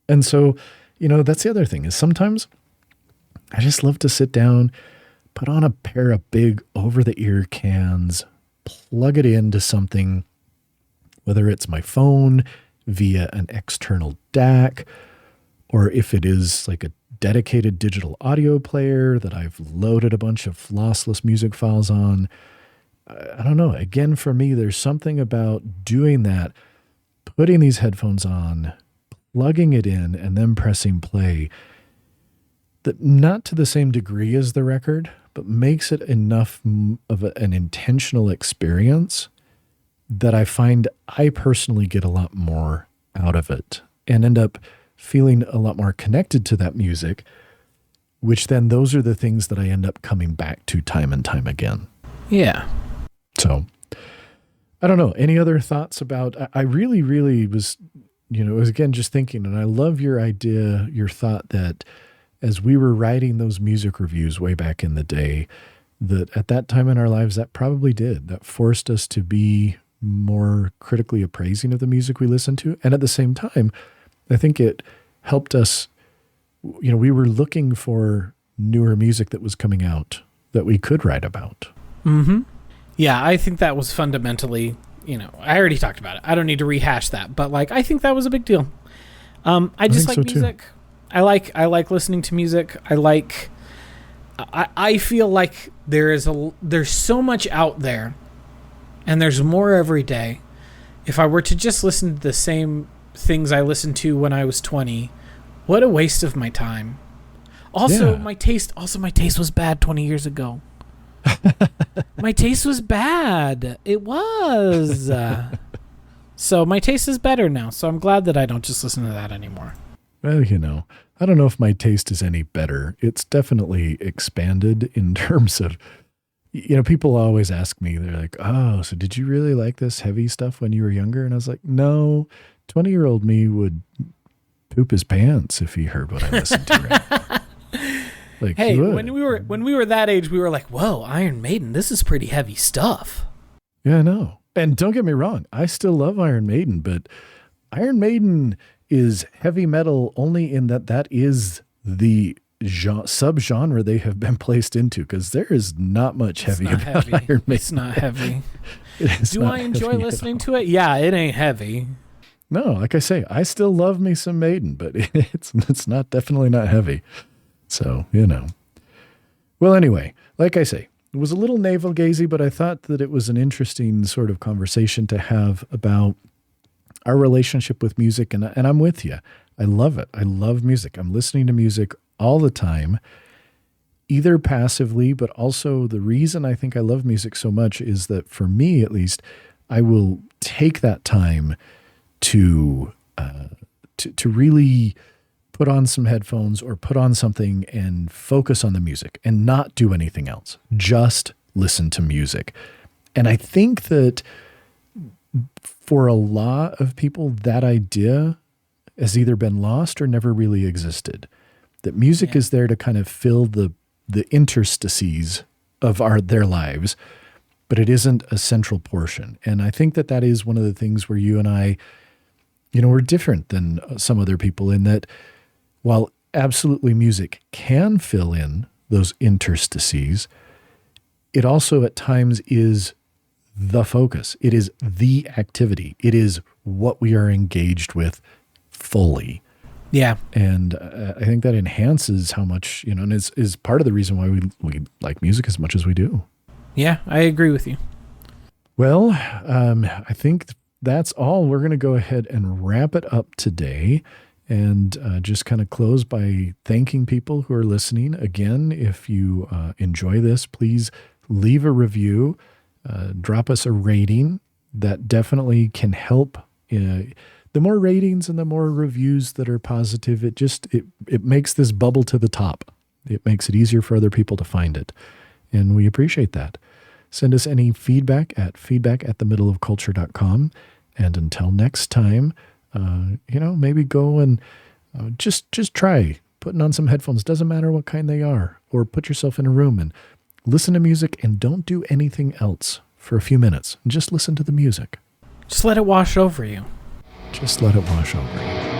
And so, you know, that's the other thing, is sometimes I just love to sit down, put on a pair of big over-the-ear cans, plug it into something, whether it's my phone via an external DAC, or if it is like a dedicated digital audio player that I've loaded a bunch of lossless music files on. I don't know. Again, for me, there's something about doing that, putting these headphones on, plugging it in, and then pressing play, that not to the same degree as the record, but makes it enough of an intentional experience that I find I personally get a lot more out of it and end up feeling a lot more connected to that music, which then those are the things that I end up coming back to time and time again. Yeah. So I don't know. Any other thoughts about, I really, really was, you know, was again, just thinking, and I love your idea, your thought that as we were writing those music reviews way back in the day, that at that time in our lives, that probably did. That forced us to be more critically appraising of the music we listened to. And at the same time, I think it helped us, you know, we were looking for newer music that was coming out that we could write about. Mm-hmm. Yeah, I think that was fundamentally, you know, I already talked about it. I don't need to rehash that, but like, I think that was a big deal. I just like music. Too. I like listening to music. I feel like there's so much out there, and there's more every day. If I were to just listen to the same things I listened to when I was 20, what a waste of my time. Also, my taste was bad 20 years ago. My taste was bad. It was. So my taste is better now. So I'm glad that I don't just listen to that anymore. Well, you know, I don't know if my taste is any better. It's definitely expanded in terms of, you know, people always ask me, they're like, oh, so did you really like this heavy stuff when you were younger? And I was like, no, 20-year-old me would poop his pants if he heard what I listened to right now. Like, hey, when we were that age, we were like, whoa, Iron Maiden, this is pretty heavy stuff. Yeah, I know. And don't get me wrong, I still love Iron Maiden, but Iron Maiden is heavy metal only in that is the subgenre they have been placed into, because there is not much heavy about Iron Maiden. It's not heavy. Do I enjoy listening to it? Yeah, it ain't heavy. No, like I say, I still love me some Maiden, but it's definitely not heavy. So, you know. Well, anyway, like I say, it was a little navel gazey, but I thought that it was an interesting sort of conversation to have about our relationship with music. And I'm with you. I love it. I love music. I'm listening to music all the time, either passively, but also the reason I think I love music so much is that for me, at least, I will take that time to really put on some headphones or put on something and focus on the music and not do anything else. Just listen to music. And I think that for a lot of people, that idea has either been lost or never really existed. That music is there to kind of fill the interstices of their lives, but it isn't a central portion. And I think that is one of the things where you and I, you know, we're different than some other people in that while absolutely music can fill in those interstices, it also at times is the focus. It is the activity. It is what we are engaged with fully. Yeah. And I think that enhances how much, and is part of the reason why we like music as much as we do. Yeah, I agree with you. Well, I think that's all. We're going to go ahead and wrap it up today and just kind of close by thanking people who are listening. Again, if you enjoy this, please leave a review, drop us a rating. That definitely can help. The more ratings and the more reviews that are positive, it makes this bubble to the top. It makes it easier for other people to find it. And we appreciate that. Send us any feedback at feedback@themiddleofculture.com. And until next time, maybe go and just try putting on some headphones. Doesn't matter what kind they are. Or put yourself in a room and listen to music and don't do anything else for a few minutes. Just listen to the music. Just let it wash over you. Just let it wash over you.